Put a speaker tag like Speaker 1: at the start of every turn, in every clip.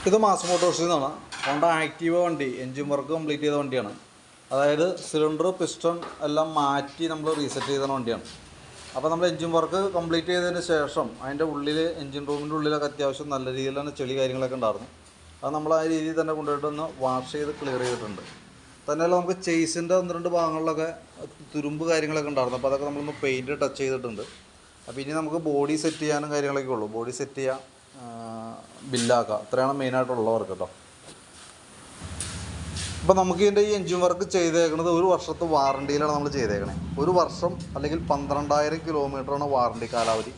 Speaker 1: ഇത് മാസ് മോട്ടോഴ്സിൽ നിന്നാണ്. Honda Activa വണ്ടി എൻജിൻ വർക്ക് കംപ്ലീറ്റ് ചെയ്ത വണ്ടിയാണ്. അതായത് സിലിണ്ടർ പിസ്റ്റൺ എല്ലാം മാറ്റി നമ്മൾ റീസെറ്റ് ചെയ്ത വണ്ടിയാണ്. അപ്പോൾ നമ്മൾ എൻജിൻ വർക്ക് കംപ്ലീറ്റ് ചെയ്തതിന് ശേഷം അതിൻ്റെ ഉള്ളിൽ എൻജിൻ റൂമിൻ്റെ ഉള്ളിലൊക്കെ അത്യാവശ്യം നല്ല രീതിയിലാണ് ചെളി കാര്യങ്ങളൊക്കെ ഉണ്ടായിരുന്നു. അത് നമ്മൾ ആ രീതിയിൽ തന്നെ കൊണ്ടുപോയിട്ടൊന്ന് വാഷ് ചെയ്ത് ക്ലിയർ ചെയ്തിട്ടുണ്ട്. തന്നെയല്ല നമുക്ക് ചേസിൻ്റെ 1-2 ഭാഗങ്ങളിലൊക്കെ തുരുമ്പ് കാര്യങ്ങളൊക്കെ ഉണ്ടായിരുന്നു. അപ്പോൾ അതൊക്കെ നമ്മളൊന്ന് പെയിൻറ്റ് ടച്ച് ചെയ്തിട്ടുണ്ട്. അപ്പോൾ ഇനി നമുക്ക് ബോഡി സെറ്റ് ചെയ്യാനും കാര്യങ്ങളൊക്കെ ഉള്ളൂ. ബോഡി സെറ്റ് ചെയ്യുക, ബില്ലാക്കുക, അത്രയാണ് മെയിനായിട്ടുള്ള വർക്ക് കേട്ടോ. അപ്പോൾ നമുക്ക് ഇതിൻ്റെ ഈ എൻജിൻ വർക്ക് ചെയ്തേക്കുന്നത് 1 വർഷത്തെ വാറണ്ടിയിലാണ് നമ്മൾ ചെയ്തേക്കണേ. 1 വർഷം അല്ലെങ്കിൽ 12,000 കിലോമീറ്ററാണ് വാറണ്ടി കാലാവധി.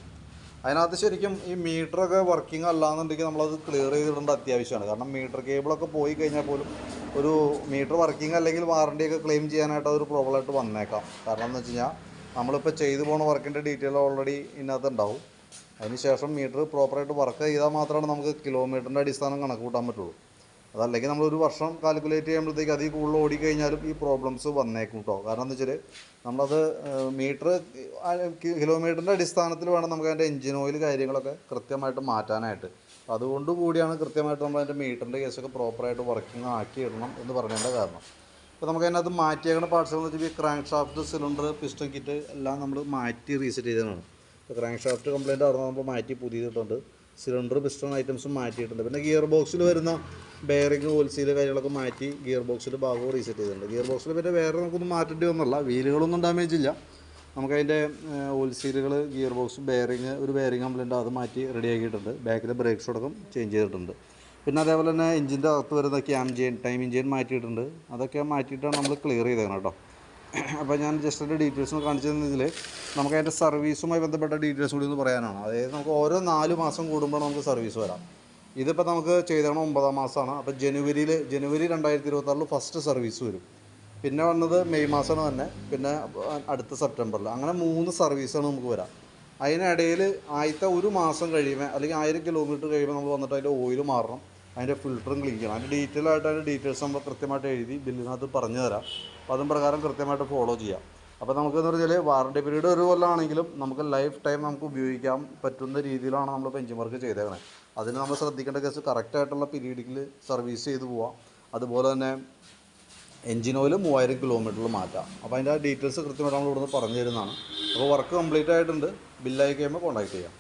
Speaker 1: അതിനകത്ത് ശരിക്കും ഈ മീറ്ററൊക്കെ വർക്കിംഗ് അല്ലാന്നുണ്ടെങ്കിൽ നമ്മളത് ക്ലിയർ ചെയ്തിടേണ്ട അത്യാവശ്യമാണ്. കാരണം മീറ്റർ കേബിളൊക്കെ പോയി കഴിഞ്ഞാൽ പോലും ഒരു മീറ്റർ വർക്കിംഗ് അല്ലെങ്കിൽ വാറണ്ടിയൊക്കെ ക്ലെയിം ചെയ്യാനായിട്ട് അതൊരു പ്രോബ്ലമായിട്ട് വന്നേക്കാം. കാരണം എന്ന് വെച്ച് കഴിഞ്ഞാൽ നമ്മളിപ്പോൾ ചെയ്തു പോകുന്ന വർക്കിൻ്റെ ഡീറ്റെയിൽ ഓൾറെഡി ഇതിനകത്ത് ഉണ്ടാവും. അതിന് ശേഷം മീറ്റർ പ്രോപ്പറായിട്ട് വർക്ക് ചെയ്താൽ മാത്രമാണ് നമുക്ക് കിലോമീറ്ററിൻ്റെ അടിസ്ഥാനം കണക്ക് കൂട്ടാൻ പറ്റുള്ളൂ. അതല്ലെങ്കിൽ നമ്മൾ 1 വർഷം കാൽക്കുലേറ്റ് ചെയ്യുമ്പോഴത്തേക്ക് അതിൽ കൂടുതൽ ഓടിക്കഴിഞ്ഞാലും ഈ പ്രോബ്ലംസ് വന്നേക്കും കേട്ടോ. കാരണം എന്താ വെച്ചാൽ നമ്മളത് മീറ്റർ കിലോമീറ്ററിൻ്റെ അടിസ്ഥാനത്തിൽ വേണം നമുക്ക് അതിൻ്റെ എൻജിൻ ഓയിൽ കാര്യങ്ങളൊക്കെ കൃത്യമായിട്ട് മാറ്റാനായിട്ട്. അതുകൊണ്ട് കൂടിയാണ് കൃത്യമായിട്ട് നമ്മൾ അതിൻ്റെ മീറ്ററിൻ്റെ കേസൊക്കെ പ്രോപ്പറായിട്ട് വർക്കിംഗ് ആക്കി ഇടണം എന്ന് പറയേണ്ട കാരണം. അപ്പോൾ നമുക്ക് അതിനകത്ത് മാറ്റിയേക്കുന്ന പാർട്സുകൾ എന്ന് വെച്ചാൽ ഈ crank shaft, cylinder, piston kit എല്ലാം നമ്മൾ മാറ്റി റീസെറ്റ് ചെയ്തതാണ്. ഇപ്പോൾ ക്രാങ്ക് ഷാഫ്റ്റ് കംപ്ലയിൻ്റ് ആയിരുന്നു, നമ്മൾ മാറ്റി പുതിയതിട്ടുണ്ട്. സിലിണ്ടർ, പിസ്റ്റൺ ഐറ്റംസും മാറ്റിയിട്ടുണ്ട്. പിന്നെ ഗിയർ ബോക്സിൽ വരുന്ന ബെയറിങ്, ഓയിൽ സീല് കാര്യങ്ങളൊക്കെ മാറ്റി ഗിയർ ബോക്സിൻ്റെ ഭാഗവും റീസെറ്റ് ചെയ്തിട്ടുണ്ട്. ഗിയർ ബോക്സിൽ പിന്നെ വേറെ നമുക്കൊന്നും മാറ്റേണ്ടി വന്നല്ല, വീലുകളൊന്നും ഡാമേജ് ഇല്ല. നമുക്കതിൻ്റെ ഓയിൽ സീലുകൾ, ഗിയർ ബോക്സ്, ഒരു ബെയറിങ് കംപ്ലയിൻ്റ് അത് മാറ്റി റെഡിയാക്കിയിട്ടുണ്ട്. ബാക്കിലെ ബ്രേക്സ് അടക്കം ചേഞ്ച് ചെയ്തിട്ടുണ്ട്. പിന്നെ അതേപോലെ തന്നെ എഞ്ചിൻ്റെ അകത്ത് വരുന്ന ക്യാം ചെയിൻ, ടൈം എഞ്ചിൻ മാറ്റിയിട്ടുണ്ട്. അതൊക്കെ മാറ്റിയിട്ടാണ് നമ്മൾ ക്ലിയർ ചെയ്തേക്കണം കേട്ടോ. അപ്പോൾ ഞാൻ ജസ്റ്റ് അതിൻ്റെ ഡീറ്റെയിൽസ് ഒന്ന് കാണിച്ചു തന്നതിൽ നമുക്ക് അതിൻ്റെ സർവീസുമായി ബന്ധപ്പെട്ട ഡീറ്റെയിൽസ് കൂടി ഒന്ന് പറയാനാണ്. അതായത് നമുക്ക് ഓരോ 4 മാസം കൂടുമ്പോൾ നമുക്ക് സർവീസ് വരാം. ഇതിപ്പോൾ നമുക്ക് ചെയ്തേക്കണം 9-ാം മാസമാണ്. അപ്പോൾ ജനുവരി 2026 ഫസ്റ്റ് സർവീസ് വരും. പിന്നെ വന്നത് മെയ് മാസമാണ് തന്നെ, പിന്നെ അടുത്ത സെപ്റ്റംബറിൽ. അങ്ങനെ 3 സർവീസാണ് നമുക്ക് വരാം. അതിനിടയിൽ ആദ്യത്തെ 1 മാസം കഴിയുമ്പോൾ അല്ലെങ്കിൽ 1000 കിലോമീറ്റർ കഴിയുമ്പോൾ നമ്മൾ വന്നിട്ട് അതിൻ്റെ ഓയിൽ മാറണം, അതിൻ്റെ ഫിൽറ്ററും ക്ലീൻ ചെയ്യണം. അതിൻ്റെ ഡീറ്റെയിൽ ആയിട്ട് അതിൻ്റെ ഡീറ്റെയിൽസ് നമ്മൾ കൃത്യമായിട്ട് എഴുതി ബില്ലിനകത്ത് പറഞ്ഞു തരാം. അപ്പോൾ അതും പ്രകാരം കൃത്യമായിട്ട് ഫോളോ ചെയ്യാം. അപ്പോൾ നമുക്കെന്ന് പറഞ്ഞാൽ വാറണ്ടി പീരീഡ് 1 കൊല്ലമാണെങ്കിലും നമുക്ക് ലൈഫ് ടൈം നമുക്ക് ഉപയോഗിക്കാൻ പറ്റുന്ന രീതിയിലാണ് നമ്മളിപ്പോൾ എൻജിൻ വർക്ക് ചെയ്തേക്കണേ. അതിന് നമ്മൾ ശ്രദ്ധിക്കേണ്ട കേസ് കറക്റ്റായിട്ടുള്ള പീരീഡിൽ സർവീസ് ചെയ്ത് പോവാം. അതുപോലെ തന്നെ എൻജിൻ ഓയിൽ 3000 കിലോമീറ്ററിൽ മാറ്റാം. അപ്പോൾ അതിൻ്റെ ഡീറ്റെയിൽസ് കൃത്യമായിട്ട് നമ്മൾ ഇവിടുന്ന് പറഞ്ഞു തരുന്നതാണ്. അപ്പോൾ വർക്ക് കംപ്ലീറ്റ് ആയിട്ടുണ്ട്. ബില്ലായി കഴിയുമ്പോൾ കോൺടാക്ട് ചെയ്യാം.